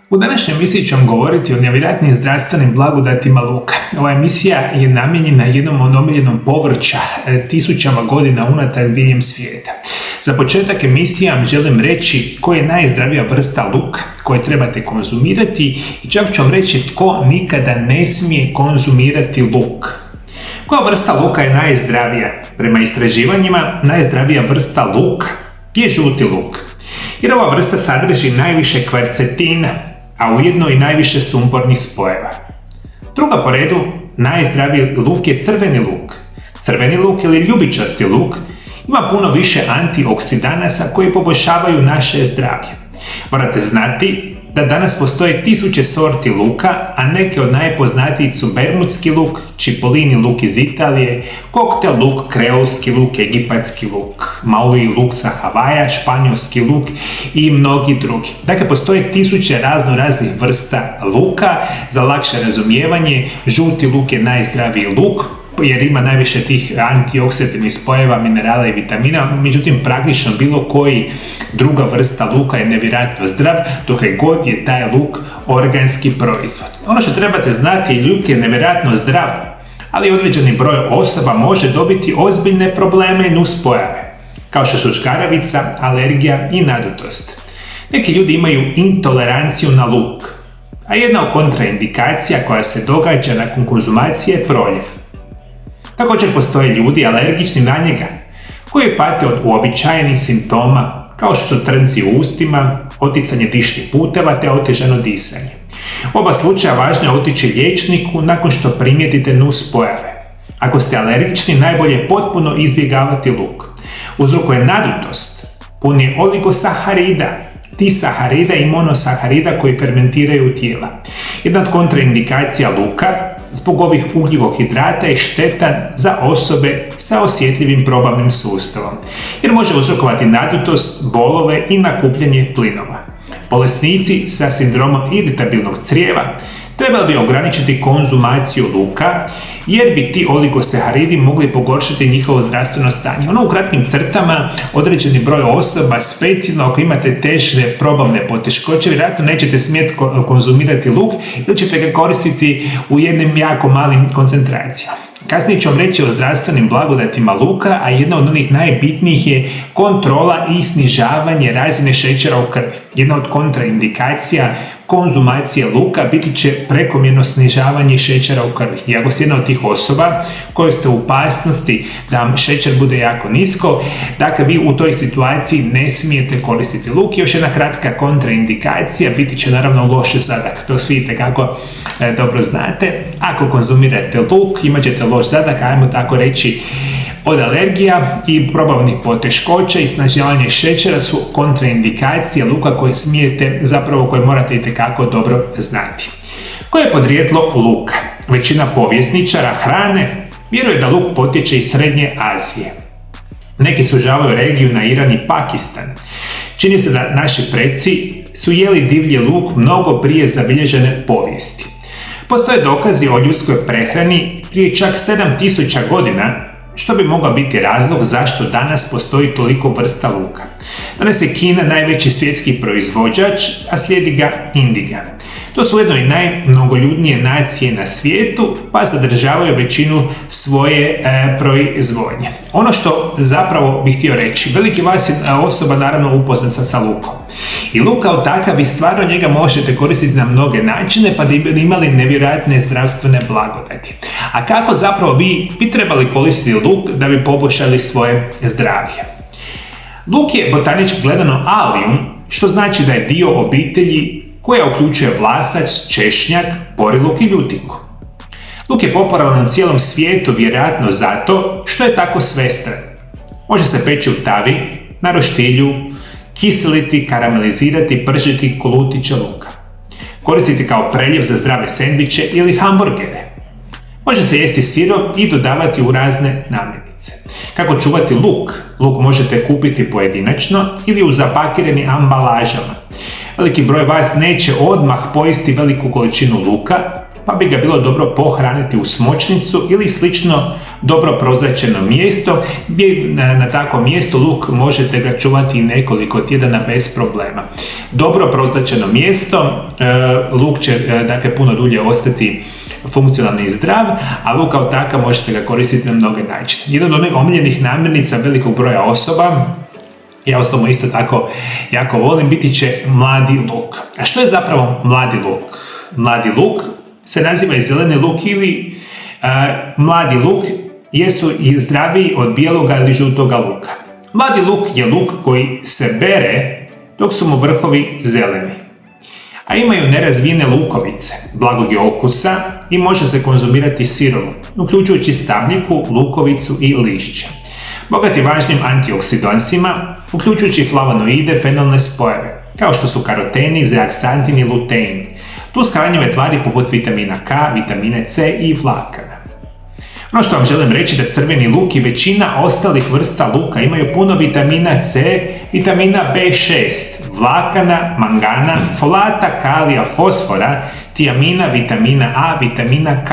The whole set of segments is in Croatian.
U današnjoj emisiji ću vam govoriti o nevjerojatnim zdravstvenim blagodatima luka. Ova emisija je namijenjena jednom od omiljenom povrća tisućama godina unatrag diljem svijeta. Za početak emisije vam želim reći koja je najzdravija vrsta luka koje trebate konzumirati i čak ću vam reći tko nikada ne smije konzumirati luk. Koja vrsta luka je najzdravija? Prema istraživanjima, najzdravija vrsta luka je žuti luk. Jer ova vrsta sadrži najviše kvercetina, a ujedno i najviše sumpornih spojeva. Druga po redu, najzdraviji luk je crveni luk. Crveni luk ili ljubičasti luk ima puno više antioksidanasa koji poboljšavaju naše zdravlje. Morate znati da danas postoje tisuće sorti luka, a neke od najpoznatijih su bermudski luk, čipolini luk iz Italije, koktel luk, kreolski luk, egipatski luk, maui luk sa Havaja, španjolski luk i mnogi drugi. Dakle, postoje tisuće raznih vrsta luka. Za lakše razumijevanje, žuti luk je najzdraviji luk, jer ima najviše tih antioksidativnih spojeva, minerala i vitamina, međutim praktično bilo koji druga vrsta luka je nevjerojatno zdrav, dok god je taj luk organski proizvod. Ono što trebate znati, luk je nevjerojatno zdrav, ali određeni broj osoba može dobiti ozbiljne probleme i nuspojave, kao što su škaravica, alergija i nadutost. Neki ljudi imaju intoleranciju na luk, a jedna od kontraindikacija koja se događa nakon konzumacije je proljev. Također postoje ljudi alergični na njega, koji pate od uobičajenih simptoma, kao što su trnci u ustima, oticanje dišnih puteva te otežano disanje. U oba slučaja važno je otići liječniku nakon što primijetite nuspojave. Ako ste alergični, najbolje je potpuno izbjegavati luk. Uzrokuje nadutost, pun je oligosaharida, disaharida i monosaharida koji fermentiraju tijela. Jedna od kontraindikacija luka zbog ovih ugljikohidrata je štetan za osobe sa osjetljivim probavnim sustavom, jer može uzrokovati nadutost, bolove i nakupljanje plinova. Bolesnici sa sindromom iritabilnog crijeva trebali bi ograničiti konzumaciju luka, jer bi ti oligosaharidi mogli pogoršati njihovo zdravstveno stanje. U kratkim crtama, određeni broj osoba, specijalno ako imate teške probavne poteškoće, vjerojatno nećete smjeti konzumirati luk ili ćete ga koristiti u jednim jako malim koncentracijama. Kasnije ću vam reći o zdravstvenim blagodatima luka, a jedna od onih najbitnijih je kontrola i snižavanje razine šećera u krvi. Jedna od kontraindikacija konzumacije luka biti će prekomjerno snižavanje šećera u krvi. I ako ste jedna od tih osoba koje ste u opasnosti da vam šećer bude jako nisko, dakle vi u toj situaciji ne smijete koristiti luk. Još jedna kratka kontraindikacija biti će naravno loš zadak. To svi itekako dobro znate. Ako konzumirate luk, imat ćete loš zadak, ajmo tako reći, od alergija i probavnih poteškoća i snižavanje šećera su kontraindikacije luka koje morate itekako dobro znati. Koje je podrijetlo luka? Većina povjesničara hrane vjeruje da luk potječe iz Srednje Azije. Neki sužavaju regiju na Iran i Pakistan. Čini se da naši preci su jeli divlji luk mnogo prije zabilježene povijesti. Postoje dokazi o ljudskoj prehrani prije čak 7000 godina, što bi mogao biti razlog zašto danas postoji toliko vrsta luka. Danas je Kina najveći svjetski proizvođač, a slijedi ga Indija. To su ujedno i najmnogoljudnije nacije na svijetu, pa zadržavaju većinu svoje proizvodnje. Ono što zapravo bih htio reći, veliki vas je osoba naravno upoznat sa lukom. I luk kao takav, vi stvarno njega možete koristiti na mnoge načine, pa da bi imali nevjerojatne zdravstvene blagodati. A kako zapravo bi trebali koristiti luk da bi poboljšali svoje zdravlje? Luk je botanički gledano alium, što znači da je dio obitelji koja uključuje vlasač, češnjak, boriluk i ljutinku. Luk je popularan u cijelom svijetu vjerojatno zato što je tako svestran. Može se peći u tavi, na roštilju, kiseliti, karamelizirati, pržiti kolutiće luka. Koristiti kao preljev za zdrave sendviče ili hamburgere. Može se jesti sirop i dodavati u razne namirnice. Kako čuvati luk? Luk možete kupiti pojedinačno ili u zapakiranim ambalažama. Veliki broj vas neće odmah pojesti veliku količinu luka, pa bi ga bilo dobro pohraniti u smočnicu ili slično dobro prozračeno mjesto, gdje na takvom mjestu luk možete ga čuvati nekoliko tjedana bez problema. Dobro prozračeno mjesto, luk će dakle puno dulje ostati funkcionalni i zdrav, a luk kao takav možete ga koristiti na mnoge načine. Jedan od onih omiljenih namirnica velikog broja osoba, ja osobno isto tako jako volim, biti će mladi luk. A što je zapravo mladi luk? Mladi luk se naziva i zeleni luk ili mladi luk jesu i zdraviji od bijeloga ili žutoga luka. Mladi luk je luk koji se bere dok su mu vrhovi zeleni, a imaju nerazvijene lukovice, blagog je okusa i može se konzumirati sirovo, uključujući stabljiku, lukovicu i lišće. Bogat je važnim antioksidansima, uključujući flavonoide, fenolne spojeve, kao što su karoteni, zeaksantin i lutein, plus hranjive tvari poput vitamina K, vitamine C i vlakana. Ono što vam želim reći da crveni luk i većina ostalih vrsta luka imaju puno vitamina C, vitamina B6, vlakana, mangana, folata, kalija, fosfora, tiamina, vitamina A, vitamina K,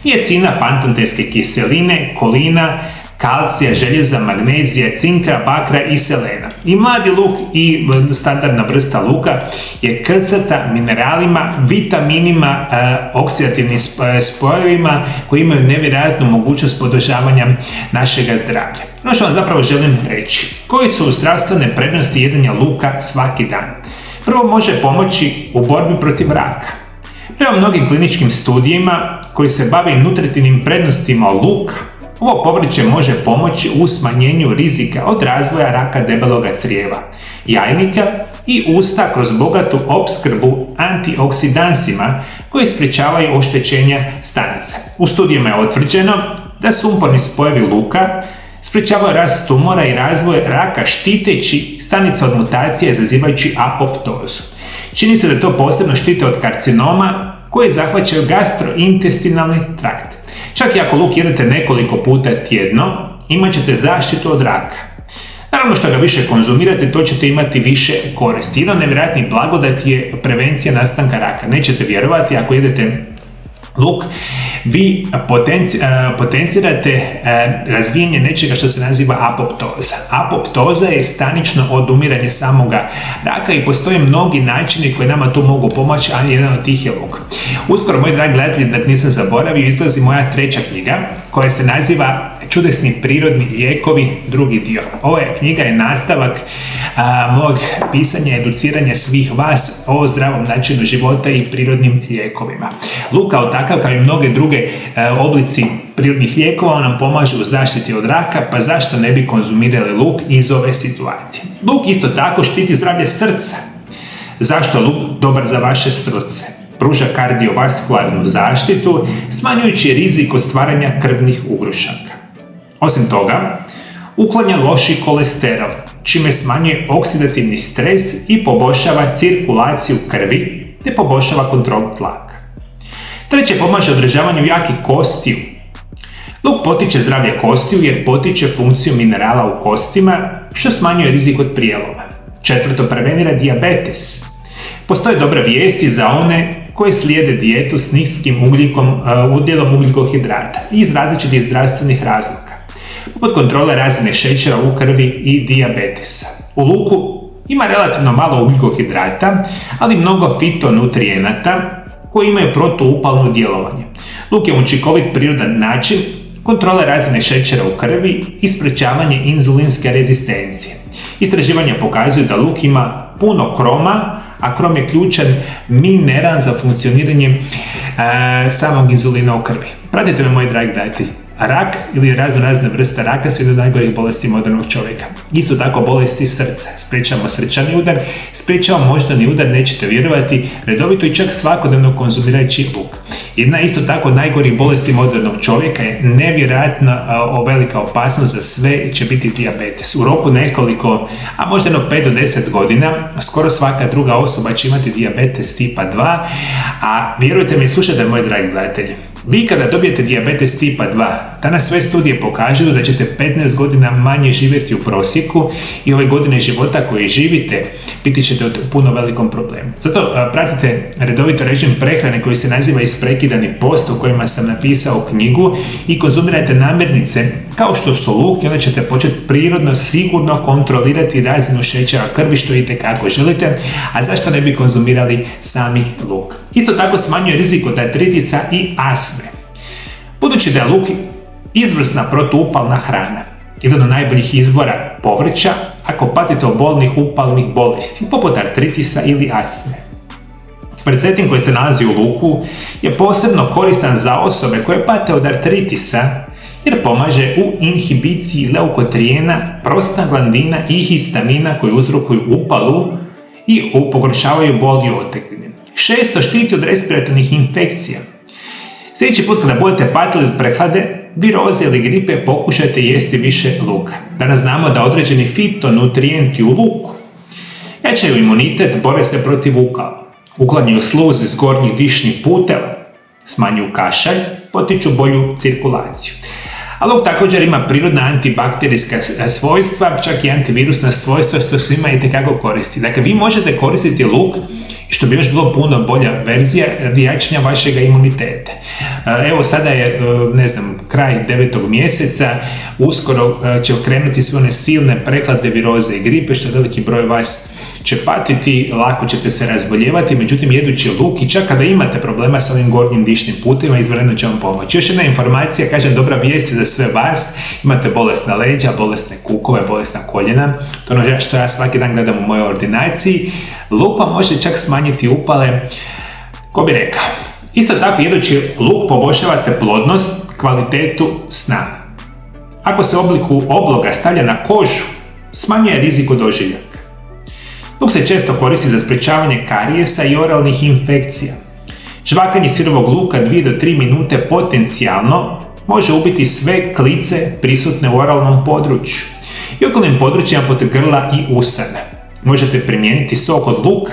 niacina, pantonteske kiseline, kolina, kalcija, željeza, magnezija, cinka, bakra i selena. I mladi luk i standardna vrsta luka je krcata mineralima, vitaminima, oksidativnim spojevima koji imaju nevjerojatnu mogućnost podržavanja našega zdravlja. Ono što vam zapravo želim reći, koji su zdravstvene prednosti jedenja luka svaki dan? Prvo, može pomoći u borbi protiv raka. Prema mnogim kliničkim studijima koji se bave nutritivnim prednostima luka, ovo povrće može pomoći u smanjenju rizika od razvoja raka debeloga crijeva, jajnika i usta kroz bogatu opskrbu antioksidansima koji sprječavaju oštećenja stanica. U studijama je utvrđeno da sumporni spojevi luka sprječavaju rast tumora i razvoj raka štiteći stanice od mutacije izazivajući apoptozu. Čini se da to posebno štite od karcinoma koji zahvaćaju gastrointestinalni trakt. Čak i ako luk jedete nekoliko puta tjedno, imat ćete zaštitu od raka. Naravno, što ga više konzumirate, to ćete imati više koristi. Jedan nevjerojatni blagodat je prevencija nastanka raka. Nećete vjerovati, ako jedete luk, vi potencirate razvijanje nečega što se naziva apoptoza. Apoptoza je stanično odumiranje samoga raka i postoje mnogi načini koji nama tu mogu pomoći, a jedan od tih je luk. Uskoro, moji dragi gledatelji, da nisam zaboravio, izlazi moja 3. knjiga koja se naziva Čudesni prirodni lijekovi, drugi dio. Ova knjiga je nastavak mog pisanja i educiranja svih vas o zdravom načinu života i prirodnim lijekovima. Luk kao takav, kao i mnoge druge oblici prirodnih lijekova, nam pomaže u zaštiti od raka, pa zašto ne bi konzumirali luk iz ove situacije? Luk isto tako štiti zdravlje srca. Zašto je luk dobar za vaše srce? Pruža kardiovaskularnu zaštitu, smanjujući rizik od stvaranja krvnih ugrušaka. Osim toga, uklanja loši kolesterol, čime smanjuje oksidativni stres i poboljšava cirkulaciju krvi te poboljšava kontrolu tlaka. Treće, pomaže održavanju jakih kostiju. Luk potiče zdravlje kostiju jer potiče funkciju minerala u kostima, što smanjuje rizik od prijeloma. Četvrto, prevenira dijabetes. Postoje dobre vijesti za one koji slijede dijetu s niskim udjelom ugljikohidrata iz različitih zdravstvenih razloga, poput kontrole razine šećera u krvi i dijabetesa. U luku ima relativno malo ugljikohidrata, ali mnogo fitonutrijenata koji imaju protuupalno djelovanje. Luk je učinkovit prirodan način kontrole razine šećera u krvi i sprečavanje inzulinske rezistencije. Istraživanja pokazuju da luk ima puno kroma, a krom je ključan mineral za funkcioniranje samog inzulina u krvi. Pratite me, moji dragi gledatelji. Rak ili razne vrste raka su jedna od najgorih bolesti modernog čovjeka. Isto tako bolesti srca. Sprečavamo srčani udar, sprečavamo moždani udar, nećete vjerovati, redovito i čak svakodnevno konzumirajući luk. Jedna isto tako najgorih bolesti modernog čovjeka je nevjerojatna velika opasnost za sve će biti dijabetes. U roku nekoliko, a možda 5 do 10 godina, skoro svaka druga osoba će imati dijabetes tipa 2, a vjerujte mi, slušajte, moji dragi gledatelji, Vi kada dobijete dijabetes tipa 2, danas sve studije pokažu da ćete 15 godina manje živjeti u prosjeku i ove godine života koje živite biti ćete od puno velikom problemu. Zato pratite redovito režim prehrane koji se naziva Isprekidani post, o kojima sam napisao knjigu, i konzumirajte namirnice kao što su luk i onda ćete početi prirodno, sigurno kontrolirati razinu šećera krvi, što itekako želite, a zašto ne bi konzumirali sami luk. Isto tako smanjuje rizik od artritisa i astme. Budući da je luk izvrsna protuupalna hrana, jedan od najboljih izvora povrća ako patite od bolnih upalnih bolesti, poput artritisa ili astme. Kvercetin koji se nalazi u luku je posebno koristan za osobe koje pate od artritisa jer pomaže u inhibiciji leukotrijena, prostaglandina i histamina koji uzrokuju upalu i pogoršavaju bol i otekline. 6. štiti od respiratornih infekcija. Sljedeći put kada budete patili od prehlade, viroze ili gripe, pokušajte jesti više luka. Danas znamo da određeni fitonutrijenti u luku jačaju imunitet, bore se protiv uklanjaju sluz iz gornjih dišnih puteva, smanjuju kašalj, potiču bolju cirkulaciju. A luk također ima prirodna antibakterijska svojstva, čak i antivirusna svojstva, što svima itekako koristi. Dakle, vi možete koristiti luk, što bi još bilo puno bolja verzija radi jačanja vašeg imuniteta. Evo sada je, kraj 9. mjeseca, uskoro će okrenuti sve one silne prehlade, viroze i gripe, što veliki broj vas će patiti, lako ćete se razboljevati, međutim jedući luk i čak kada imate problema s ovim gornjim dišnim putima, izvanredno će vam pomoći. Još jedna informacija, kažem, dobra vijest za sve vas, imate bolesna leđa, bolesne kukove, bolesna koljena, to je ono što ja svaki dan gledam u mojoj ordinaciji. Luk vam može čak smanjiti upale, ko bi rekao. Isto tako, jedući luk poboljšavate plodnost, kvalitetu sna. Ako se u obliku obloga stavlja na kožu, smanjuje rizik od ožiljaka. Luk se često koristi za sprječavanje karijesa i oralnih infekcija. Žvakanje sirovog luka 2 do 3 minute potencijalno može ubiti sve klice prisutne u oralnom području i okolnim područjima poput grla i usana. Možete primijeniti sok od luka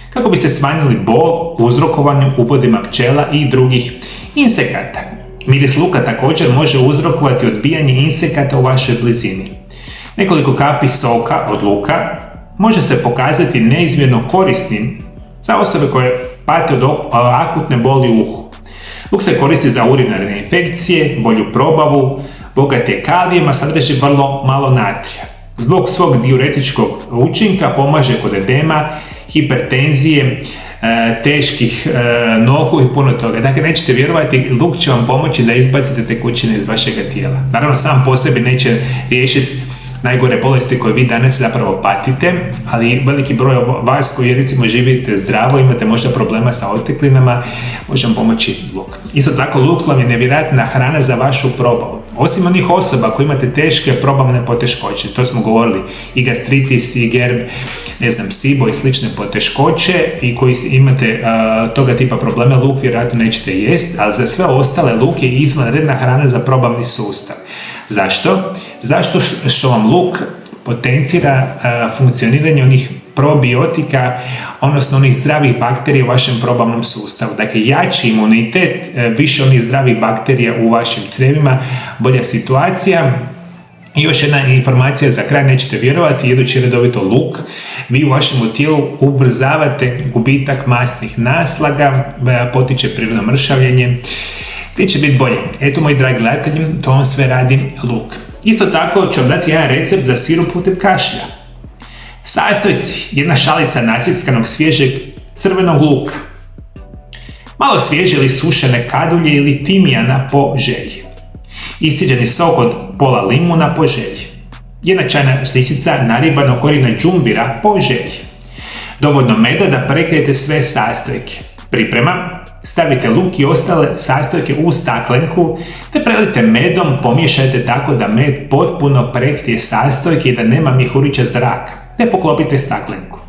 kako biste smanjili bol uzrokovanju ubodima pčela i drugih insekata. Miris luka također može uzrokovati odbijanje insekata u vašoj blizini. Nekoliko kapi soka od luka može se pokazati neizmjerno korisnim za osobe koje pate od akutne boli u uhu. Luk se koristi za urinarne infekcije, bolju probavu, bogat je kalijem, a sadrži vrlo malo natrija. Zbog svog diuretičkog učinka pomaže kod edema, hipertenzije, teških nogu i puno toga. Dakle, nećete vjerovati, luk će vam pomoći da izbacite tekućine iz vašega tijela. Naravno, sam po sebi neće riješiti najgore bolesti koje vi danas zapravo patite, ali veliki broj vas koji recimo živite zdravo, imate možda problema sa oteklinama, može vam pomoći luk. Isto tako, luk vam je nevjerojatna hrana za vašu probavu. Osim onih osoba koji imate teške probavne poteškoće, to smo govorili, i gastritis, i gerb, SIBO i slične poteškoće, i koji imate toga tipa problema, luk vjerojatno nećete jesti, ali za sve ostale luk je izvanredna hrana za probavni sustav. Zašto? Zašto što vam luk potencira funkcioniranje onih probiotika, odnosno onih zdravih bakterija u vašem probavnom sustavu. Dakle, jači imunitet, više onih zdravih bakterija u vašim crijevima, bolja situacija. I još jedna informacija za kraj, nećete vjerovati, jedući redovito luk, vi u vašem tijelu ubrzavate gubitak masnih naslaga, potiče prirodno mršavljenje, gdje će biti bolje. Eto, moji dragi gledatelji, to vam sve radi luk. Isto tako ću vam dati jedan recept za sirup protiv kašlja. Sastojci, jedna šalica nasjeckanog svježeg crvenog luka, malo svježe ili sušene kadulje ili timijana po želji, iscijeđeni sok od pola limuna po želji, jedna čajna žličica naribanog korijena džumbira po želji, dovoljno meda da prekrijete sve sastojke. Priprema: stavite luk i ostale sastojke u staklenku te prelijte medom, pomiješajte tako da med potpuno prekrije sastojke i da nema mjehurića zraka, te poklopite staklenku.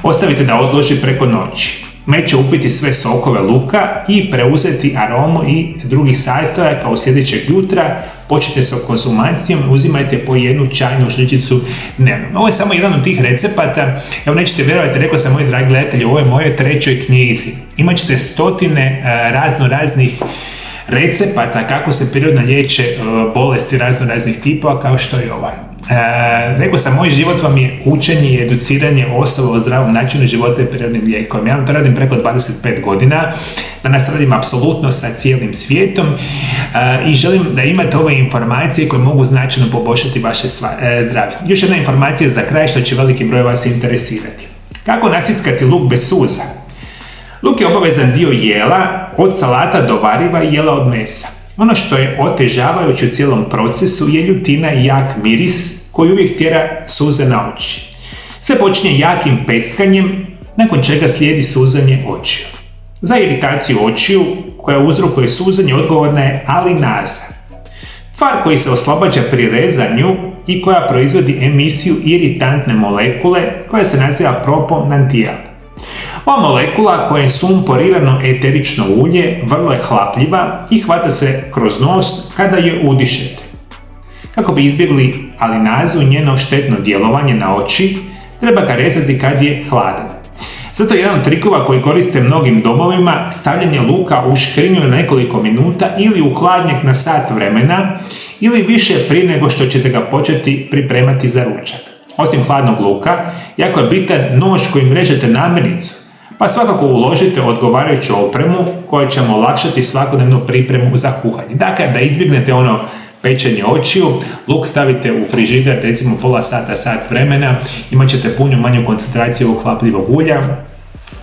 Ostavite da odloži preko noći. Med će upiti sve sokove luka i preuzeti aromu i drugih sastojaka u sljedećeg jutra. Počnite sa konzumacijom, uzimajte po 1 čajnu žličicu dnevno. Ovo je samo jedan od tih recepata. Evo, nećete vjerovati, rekao sam, moji dragi gledatelji, ovo je mojoj 3. knjizi. Imat ćete stotine raznih recepata kako se prirodno liječe bolesti raznih tipova kao što je ova. Rekao sam, moj život vam je učenje i educiranje osoba o zdravom načinu života i prirodnim lijekovima. Ja vam to radim preko 25 godina, danas radim apsolutno sa cijelim svijetom i želim da imate ove informacije koje mogu značajno poboljšati vaše zdravlje. Još jedna informacija za kraj što će veliki broj vas interesirati. Kako nasickati luk bez suza? Luk je obavezan dio jela, od salata do variva i jela od mesa. Ono što je otežavajuće u cijelom procesu je ljutina i jak miris koji uvijek tjera suze na oči. Sve počinje jakim peckanjem, nakon čega slijedi suzanje očiju. Za iritaciju očiju koja uzrokuje suzanje odgovorna je alinaza, tvar koji se oslobađa pri rezanju i koja proizvodi emisiju iritantne molekule koja se naziva proponantijal. Ova molekula koja je sumporirano eterično ulje vrlo je hlapljiva i hvata se kroz nos kada je udišete. Kako bi izbjegli alinazu i njeno štetno djelovanje na oči, treba ga rezati kad je hladan. Zato je jedan od trikova koji koriste mnogim domovima stavljanje luka u škrinju na nekoliko minuta ili u hladnjak na sat vremena ili više prije nego što ćete ga početi pripremati za ručak. Osim hladnog luka, jako je bitan nož kojim režete namirnicu, pa svakako uložite odgovarajuću opremu koja će vam olakšati svakodnevnu pripremu za kuhanje. Dakle, da izbjegnete ono pečenje očiju, luk stavite u frižider, recimo pola sata, sat vremena, imat ćete puno manju koncentraciju hlapljivog ulja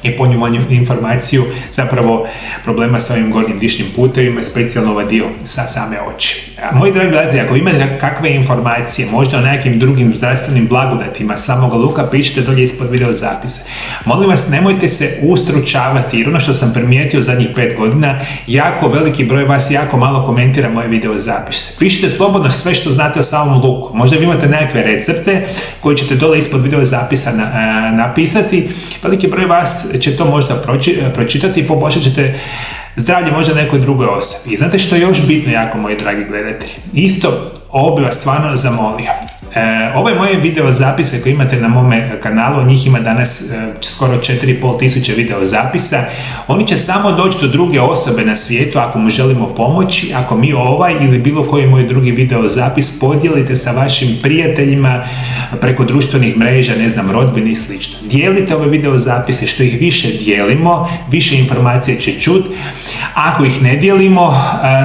i puno manju informaciju zapravo problema sa ovim gornjim dišnim putevima, specijalno ovaj dio sa same oči. Moji dragi gledatelji, ako imate kakve informacije, možda o nekim drugim zdravstvenim blagodatima samoga luka, pišite dolje ispod video zapise. Molim vas, nemojte se ustručavati, jer ono što sam primijetio zadnjih 5 godina, jako veliki broj vas jako malo komentira moje video zapise. Pišite slobodno sve što znate o samom luku. Možda vi imate nekakve recepte koje ćete dole ispod video zapisa napisati. Veliki broj vas će to možda pročitati i poboljšat ćete zdravlje možda nekoj drugoj osobi. I znate što je još bitno jako, moji dragi gledatelji? Isto, ovo bi vas stvarno zamolio. Ove moje video zapise koje imate na mome kanalu, njih ima danas skoro 4.500 video zapisa, oni će samo doći do druge osobe na svijetu ako mu želimo pomoći, ako mi ovaj ili bilo koji moj drugi video zapis podijelite sa vašim prijateljima preko društvenih mreža, ne znam, rodbini i sl. Dijelite ove video zapise, što ih više dijelimo, više informacije će čuti. Ako ih ne dijelimo,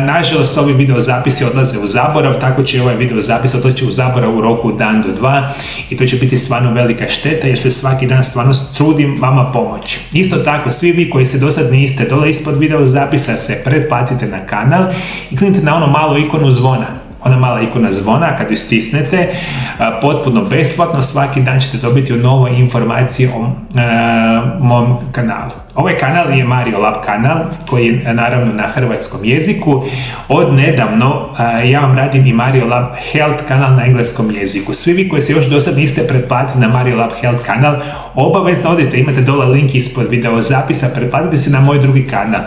nažalost ovi video zapisi odlaze u zaborav, tako će ovaj video zapis otići u zaborav u roku dan do 2 i to će biti stvarno velika šteta jer se svaki dan stvarno trudim vama pomoći. Isto tako, svi vi koji se do sad niste, dole ispod video zapisa se pretplatite na kanal i kliknite na ono malo ikonu zvona. Ona mala ikona zvona, kad ju stisnete, potpuno besplatno, svaki dan ćete dobiti nove informacije o mom kanalu. Ovaj kanal je Mario Lab kanal, koji je naravno na hrvatskom jeziku. Od nedavno ja vam radim i Mario Lab Health kanal na engleskom jeziku. Svi vi koji se još do sad niste pretplatili na Mario Lab Health kanal, obavezno odite, imate dole link ispod video zapisa, pretplatite se na moj drugi kanal.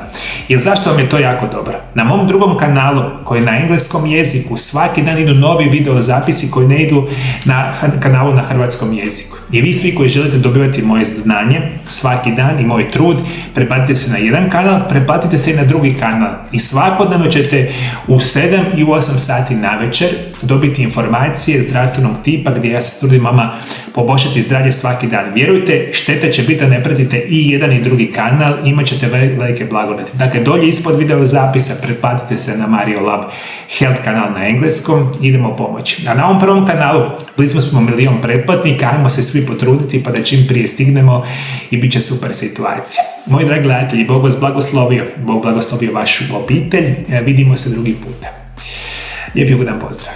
Jer zašto vam je to jako dobro? Na mom drugom kanalu, koji je na engleskom jeziku, svaki dan idu novi video zapisi koji ne idu na kanalu na hrvatskom jeziku. I vi svi koji želite dobivati moje znanje svaki dan i moj trud, pretplatite se na jedan kanal, pretplatite se i na drugi kanal. I svakodnevno ćete u 7 i u 8 sati navečer dobiti informacije zdravstvenog tipa gdje ja se trudim vama poboljšati zdravlje svaki dan. Vjerujte, šteta će biti da ne pratite i jedan i drugi kanal, imat ćete velike blagodati. Dakle, dolje ispod video zapisa pretplatite se na Mario Lab Health kanal na engleskom, idemo pomoći. A na ovom prvom kanalu blizu smo 1 milion pretplatnika, ajmo se svi potruditi pa da čim prije stignemo i bit će super situacija. Moji dragi gledatelji, Bog vas blagoslovio, Bog blagoslovio vašu obitelj, vidimo se drugi puta. Lijep i ugodan pozdrav.